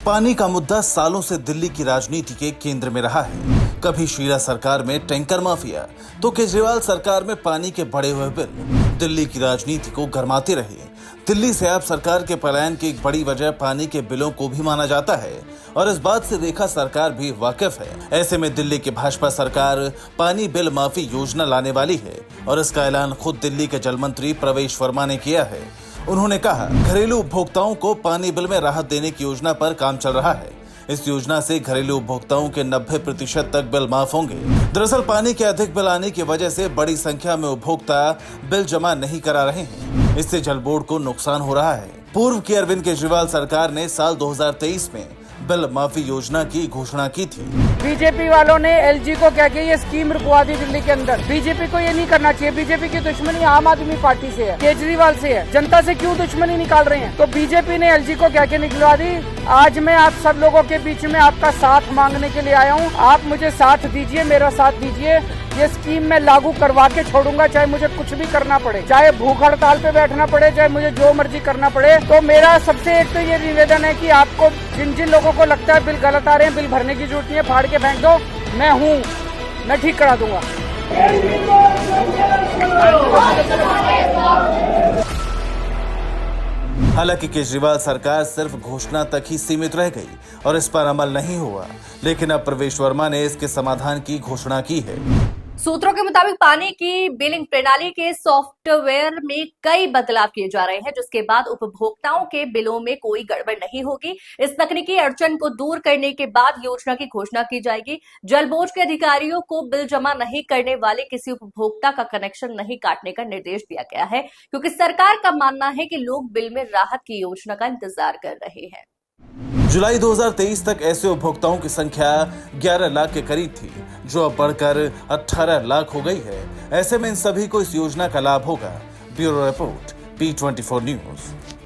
पानी का मुद्दा सालों से दिल्ली की राजनीति के केंद्र में रहा है। कभी शीला सरकार में टैंकर माफिया तो केजरीवाल सरकार में पानी के बढ़े हुए बिल दिल्ली की राजनीति को गरमाते रहे। दिल्ली से आप सरकार के पलायन की एक बड़ी वजह पानी के बिलों को भी माना जाता है और इस बात से रेखा सरकार भी वाकिफ है। ऐसे में दिल्ली की भाजपा सरकार पानी बिल माफी योजना लाने वाली है और इसका ऐलान खुद दिल्ली के जल मंत्री प्रवेश वर्मा ने किया है। उन्होंने कहा, घरेलू उपभोक्ताओं को पानी बिल में राहत देने की योजना पर काम चल रहा है। इस योजना से घरेलू उपभोक्ताओं के 90% तक बिल माफ होंगे। दरअसल पानी के अधिक बिल आने की वजह से बड़ी संख्या में उपभोक्ता बिल जमा नहीं करा रहे हैं। इससे जल बोर्ड को नुकसान हो रहा है। पूर्व की अरविंद केजरीवाल सरकार ने साल 2023 में बिल माफी योजना की घोषणा की थी। बीजेपी वालों ने एलजी को क्या किया, ये स्कीम रुकवा दी दिल्ली के अंदर। बीजेपी को ये नहीं करना चाहिए। बीजेपी की दुश्मनी आम आदमी पार्टी से है, केजरीवाल से है। जनता से क्यों दुश्मनी निकाल रहे हैं? तो बीजेपी ने एलजी को क्या क्या निकलवा दी। आज मैं आप सब लोगों के बीच में आपका साथ मांगने के लिए आया हूँ। आप मुझे साथ दीजिए, मेरा साथ दीजिए। ये स्कीम मैं लागू करवा के छोड़ूंगा, चाहे मुझे कुछ भी करना पड़े, चाहे भूख हड़ताल पे बैठना पड़े, चाहे मुझे जो मर्जी करना पड़े। तो मेरा सबसे एक तो ये निवेदन है कि आपको जिन जिन लोगों को लगता है बिल गलत आ रहे हैं, बिल भरने की जरूरत नहीं है, फाड़ के फेंक दो। मैं ठीक करा दूंगा। हालांकि केजरीवाल सरकार सिर्फ घोषणा तक ही सीमित रह गई और इस पर अमल नहीं हुआ, लेकिन अब प्रवेश वर्मा ने इसके समाधान की घोषणा की है। सूत्रों के मुताबिक पानी की बिलिंग प्रणाली के सॉफ्टवेयर में कई बदलाव किए जा रहे हैं, जिसके बाद उपभोक्ताओं के बिलों में कोई गड़बड़ नहीं होगी। इस तकनीकी अड़चन को दूर करने के बाद योजना की घोषणा की जाएगी। जल बोर्ड के अधिकारियों को बिल जमा नहीं करने वाले किसी उपभोक्ता का कनेक्शन नहीं काटने का निर्देश दिया गया है, क्योंकि सरकार का मानना है कि लोग बिल में राहत की योजना का इंतजार कर रहे हैं। जुलाई 2023 तक ऐसे उपभोक्ताओं की संख्या 11 लाख के करीब थी, जो अब बढ़कर 18 लाख हो गई है। ऐसे में इन सभी को इस योजना का लाभ होगा। Bureau report, P24 news.